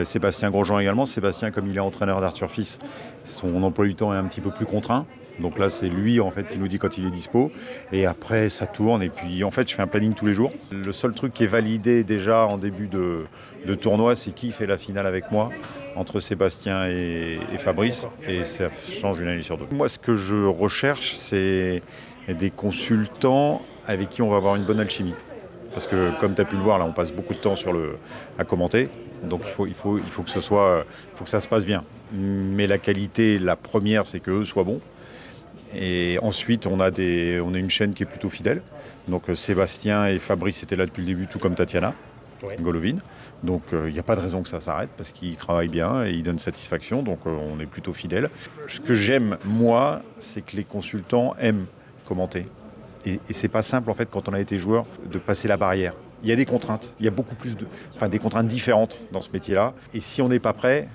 Sébastien Grosjean également. Sébastien, comme il est entraîneur d'Arthur Fils, son emploi du temps est un petit peu plus contraint. Donc là, c'est lui en fait qui nous dit quand il est dispo. Et après, ça tourne. Et puis en fait, je fais un planning tous les jours. Le seul truc qui est validé déjà en début de tournoi, c'est qui fait la finale avec moi entre Sébastien et Fabrice. Et ça change une année sur deux. Moi, ce que je recherche, c'est des consultants avec qui on va avoir une bonne alchimie. Parce que comme tu as pu le voir, là on passe beaucoup de temps à commenter. Donc il faut que ça se passe bien. Mais la qualité, la première, c'est qu'eux soient bons. Et ensuite, on a une chaîne qui est plutôt fidèle. Donc Sébastien et Fabrice étaient là depuis le début, tout comme Tatiana Golovin. Donc il n'y a pas de raison que ça s'arrête parce qu'ils travaillent bien et ils donnent satisfaction. Donc on est plutôt fidèles. Ce que j'aime, moi, c'est que les consultants aiment commenter. Et c'est pas simple en fait quand on a été joueur de passer la barrière. Il y a des contraintes, il y a beaucoup plus des contraintes différentes dans ce métier-là. Et si on n'est pas prêt,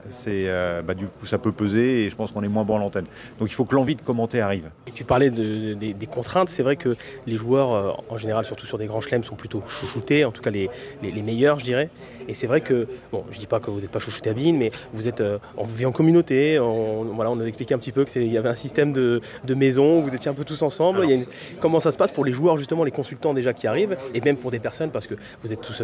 du coup ça peut peser et je pense qu'on est moins bon à l'antenne. Donc il faut que l'envie de commenter arrive.
Et tu parlais des contraintes, c'est vrai que les joueurs en général, surtout sur des grands chelems, sont plutôt chouchoutés, en tout cas les meilleurs je dirais. Et c'est vrai que, bon, je dis pas que vous n'êtes pas chouchouté à beIN, mais vous vivez en communauté, on a expliqué un petit peu qu'il y avait un système de maison, vous étiez un peu tous ensemble. Alors, comment ça se passe pour les joueurs justement, les consultants déjà qui arrivent, et même pour des personnes, parce que vous êtes tous,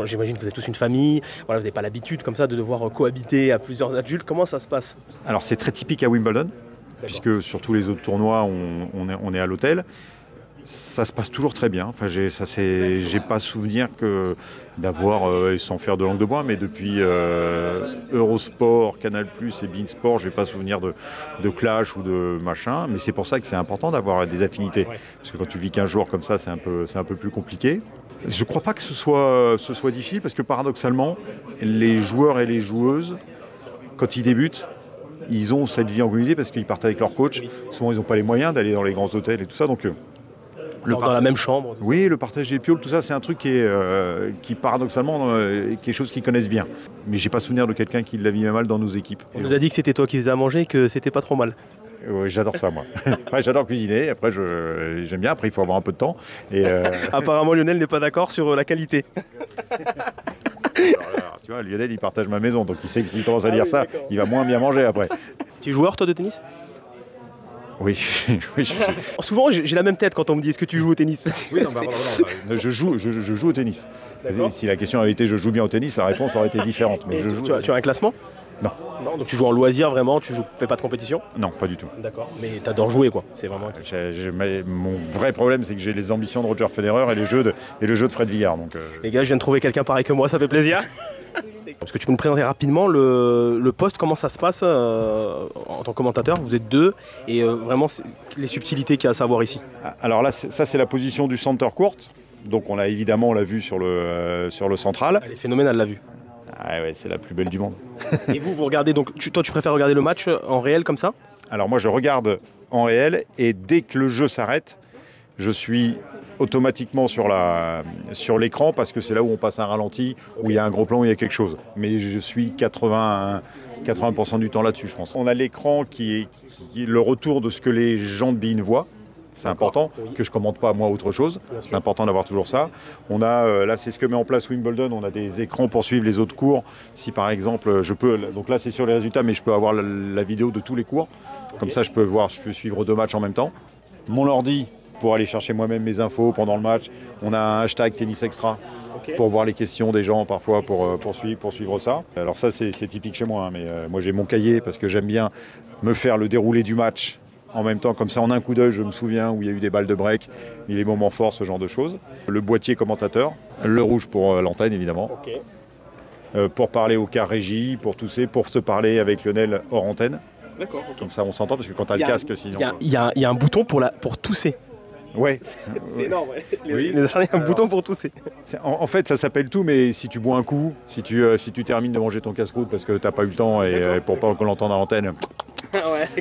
j'imagine que vous êtes tous une famille, voilà, vous n'avez pas l'habitude comme ça de devoir cohabiter à plusieurs adultes, comment ça se passe?
Alors c'est très typique à Wimbledon, puisque sur tous les autres tournois, on est à l'hôtel. Ça se passe toujours très bien. Enfin, j'ai pas souvenir d'avoir, sans faire de langue de bois, mais depuis Eurosport, Canal+, et beIN Sport, j'ai pas souvenir de clash ou de machin. Mais c'est pour ça que c'est important d'avoir des affinités. Parce que quand tu vis 15 jours comme ça, c'est un peu plus compliqué. Je crois pas que ce soit difficile, parce que paradoxalement, les joueurs et les joueuses, quand ils débutent, ils ont cette vie en communauté parce qu'ils partent avec leur coach. Souvent, ils n'ont pas les moyens d'aller dans les grands hôtels et tout ça. Donc,
dans la même chambre.
Oui, le partage des pioles, tout ça, c'est un truc qui paradoxalement, est quelque chose qu'ils connaissent bien. Mais j'ai pas souvenir de quelqu'un qui l'a vivait mal dans nos équipes.
On nous a dit que c'était toi qui faisais à manger et que c'était pas trop mal.
Oui, j'adore ça, moi. Après, j'adore cuisiner. Après, j'aime bien. Après, il faut avoir un peu de temps. Et
apparemment, Lionel n'est pas d'accord sur la qualité.
Alors là, tu vois, Lionel, il partage ma maison. Donc, il sait que s'il commence à dire ça, il va moins bien manger après.
Tu es joueur, toi, de tennis ?
Oui,
Souvent, j'ai la même tête quand on me dit est-ce que tu joues au tennis?
Oui, non, je joue au tennis. Si la question avait été je joue bien au tennis, la réponse aurait été différente. Mais
tu as un classement?
Non.
Non, donc tu joues en loisir vraiment, fais pas de compétition?
Non, pas du tout.
D'accord, mais t'adores jouer quoi, c'est vraiment...
Mon vrai problème, c'est que j'ai les ambitions de Roger Federer et le jeu de Fred Viard. Donc,
Les gars, je viens de trouver quelqu'un pareil que moi, ça fait plaisir. Est-ce que tu peux nous présenter rapidement le poste, comment ça se passe en tant que commentateur? Vous êtes deux, et vraiment les subtilités qu'il y a à savoir ici.
Alors là, ça c'est la position du center court. Donc on l'a vu sur le central.
Elle est phénoménale, la vue.
Ah ouais, c'est la plus belle du monde.
Et vous regardez, donc toi tu préfères regarder le match en réel comme ça?
Alors moi je regarde en réel, et dès que le jeu s'arrête, je suis automatiquement sur l'écran, parce que c'est là où on passe un ralenti, où il y a un gros plan, où il y a quelque chose. Mais je suis 80% du temps là-dessus, je pense. On a l'écran qui est le retour de ce que les gens de beIN voient. C'est important, que je ne commente pas moi autre chose. C'est important d'avoir toujours ça. On a, là c'est ce que met en place Wimbledon, on a des écrans pour suivre les autres cours. Si par exemple, donc là c'est sur les résultats, mais je peux avoir la vidéo de tous les cours. Comme ça je peux suivre 2 matchs en même temps. Mon ordi, pour aller chercher moi-même mes infos pendant le match. On a un hashtag Tennis Extra pour voir les questions des gens parfois pour suivre ça. Alors ça c'est typique chez moi, hein, mais moi j'ai mon cahier parce que j'aime bien me faire le déroulé du match en même temps, comme ça en un coup d'œil je me souviens où il y a eu des balles de break, les moments forts, ce genre de choses. Le boîtier commentateur, le rouge pour l'antenne évidemment. Pour parler au cas régie, pour tousser, pour se parler avec Lionel hors antenne.
D'accord.
Comme ça on s'entend parce que quand tu as le casque sinon...
Il y a un bouton pour tousser.
Ouais.
C'est énorme, ouais.
Oui.
Les acharnés, un bouton pour tousser.
En fait, ça s'appelle tout, mais si tu bois un coup, si tu termines de manger ton casse-croûte parce que t'as pas eu le temps et pour pas qu'on l'entende à l'antenne,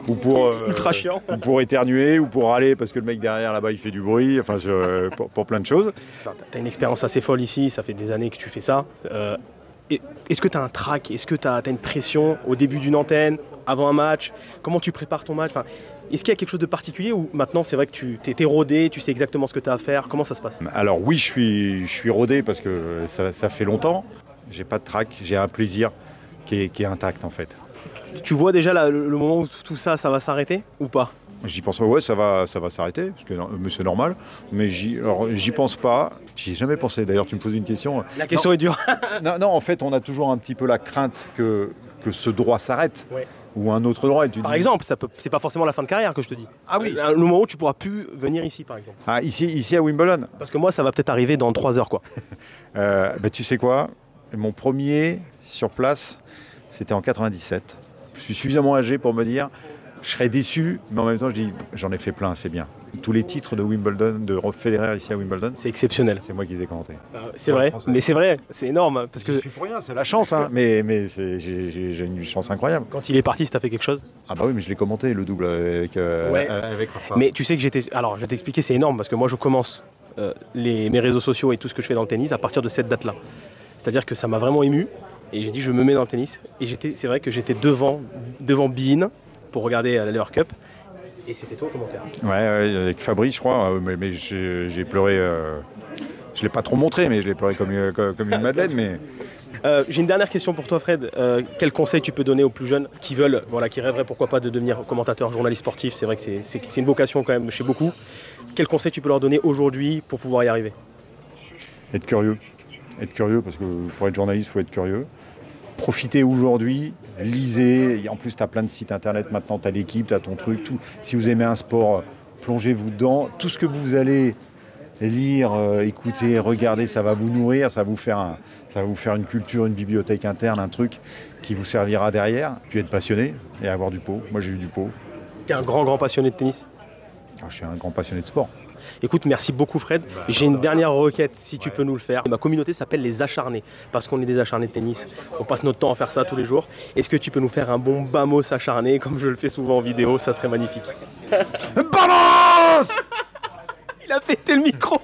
ou pour
ultra chiant,
ou pour éternuer, ou pour râler parce que le mec derrière là-bas il fait du bruit, enfin pour plein de choses.
T'as une expérience assez folle ici, ça fait des années que tu fais ça. Est-ce que tu as un track? Est-ce que tu as une pression au début d'une antenne, avant un match? Comment tu prépares ton match? Enfin, est-ce qu'il y a quelque chose de particulier ou maintenant c'est vrai que tu t'es rodé, tu sais exactement ce que tu as à faire? Comment ça se passe?
Alors oui, je suis rodé parce que ça fait longtemps. J'ai pas de track, j'ai un plaisir qui est intact en fait.
Tu vois déjà le moment où tout ça va s'arrêter ou pas?
J'y pense pas, ouais, ça va s'arrêter, parce que c'est normal, mais j'y pense pas, j'y ai jamais pensé. D'ailleurs, tu me poses une question.
La question est dure.
non, en fait, on a toujours un petit peu la crainte que ce droit s'arrête,
ouais.
Ou un autre droit.
Par exemple, c'est pas forcément la fin de carrière que je te dis.
Ah oui.
Le moment où tu pourras plus venir ici, par exemple.
Ah, ici à Wimbledon.
Parce que moi, ça va peut-être arriver dans 3 heures, quoi.
Tu sais quoi, mon premier sur place, c'était en 97. Je suis suffisamment âgé pour me dire... Je serais déçu, mais en même temps, je dis, j'en ai fait plein, c'est bien. Tous les titres de Wimbledon, de Federer ici à Wimbledon,
c'est exceptionnel.
C'est moi qui les ai commentés.
C'est vrai, mais c'est vrai, c'est énorme. Parce que
je suis pour rien, c'est la chance, hein, mais j'ai une chance incroyable.
Quand il est parti, ça fait quelque chose?
Ah bah oui, mais je l'ai commenté, le double avec Rafa.
Mais tu sais que alors je vais t'expliquer, c'est énorme, parce que moi je commence mes réseaux sociaux et tout ce que je fais dans le tennis à partir de cette date-là. C'est-à-dire que ça m'a vraiment ému, et j'ai dit, je me mets dans le tennis. Et c'est vrai que j'étais devant Bein, pour regarder la Lever Cup, et c'était toi au commentaire.
Ouais, avec Fabrice, je crois, mais j'ai pleuré. Je l'ai pas trop montré, mais je l'ai pleuré comme une madeleine. Mais
j'ai une dernière question pour toi, Fred. Quel conseil tu peux donner aux plus jeunes qui veulent, qui rêveraient pourquoi pas de devenir commentateur, journaliste sportif? C'est vrai que c'est une vocation quand même chez beaucoup. Quel conseil tu peux leur donner aujourd'hui pour pouvoir y arriver?
Être curieux. Être curieux, parce que pour être journaliste, il faut être curieux. Profitez aujourd'hui, lisez, en plus tu as plein de sites internet maintenant, tu as l'équipe, tu as ton truc, tout. Si vous aimez un sport, plongez-vous dedans. Tout ce que vous allez lire, écouter, regarder, ça va vous nourrir, ça va vous faire une culture, une bibliothèque interne, un truc qui vous servira derrière. Puis être passionné et avoir du pot. Moi j'ai eu du pot.
Tu es un grand passionné de tennis?
Je suis un grand passionné de sport.
Écoute, merci beaucoup Fred. J'ai une dernière requête, si tu peux nous le faire. Ma communauté s'appelle les acharnés, parce qu'on est des acharnés de tennis. On passe notre temps à faire ça tous les jours. Est-ce que tu peux nous faire un bon Bamos acharné, comme je le fais souvent en vidéo? Ça serait magnifique.
Bamos!
Il a pété le micro.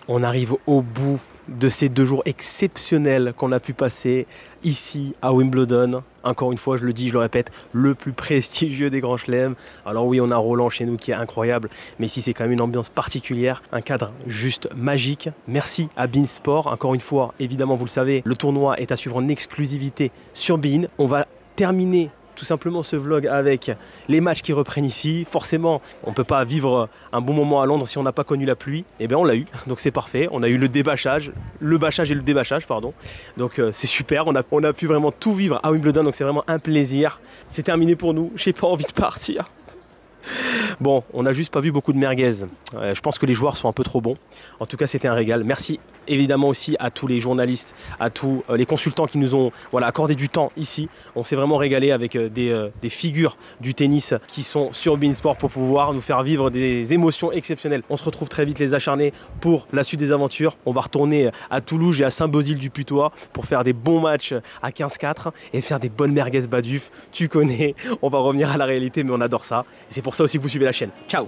On arrive au bout de ces 2 jours exceptionnels qu'on a pu passer ici à Wimbledon. Encore une fois, je le dis, je le répète, le plus prestigieux des grands chelems. Alors oui, on a Roland chez nous qui est incroyable, mais ici c'est quand même une ambiance particulière, un cadre juste magique. Merci à Bein Sport. Encore une fois, évidemment, vous le savez, le tournoi est à suivre en exclusivité sur Bein. On va terminer tout simplement ce vlog avec les matchs qui reprennent ici. Forcément, on ne peut pas vivre un bon moment à Londres si on n'a pas connu la pluie. Eh bien, on l'a eu, donc c'est parfait. On a eu le bâchage et le débâchage, pardon. Donc c'est super, on a pu vraiment tout vivre à Wimbledon, donc c'est vraiment un plaisir. C'est terminé pour nous, j'ai pas envie de partir. Bon, on n'a juste pas vu beaucoup de merguez. Je pense que les joueurs sont un peu trop bons. En tout cas, c'était un régal. Merci évidemment aussi à tous les journalistes, à tous les consultants qui nous ont accordé du temps ici. On s'est vraiment régalé avec des figures du tennis qui sont sur Bein Sport pour pouvoir nous faire vivre des émotions exceptionnelles. On se retrouve très vite les acharnés pour la suite des aventures. On va retourner à Toulouse et à Saint-Basile-du-Putois pour faire des bons matchs à 15-4 et faire des bonnes merguez baduf. Tu connais, on va revenir à la réalité, mais on adore ça. Et c'est pour ça aussi que vous suivez la chaîne. Ciao!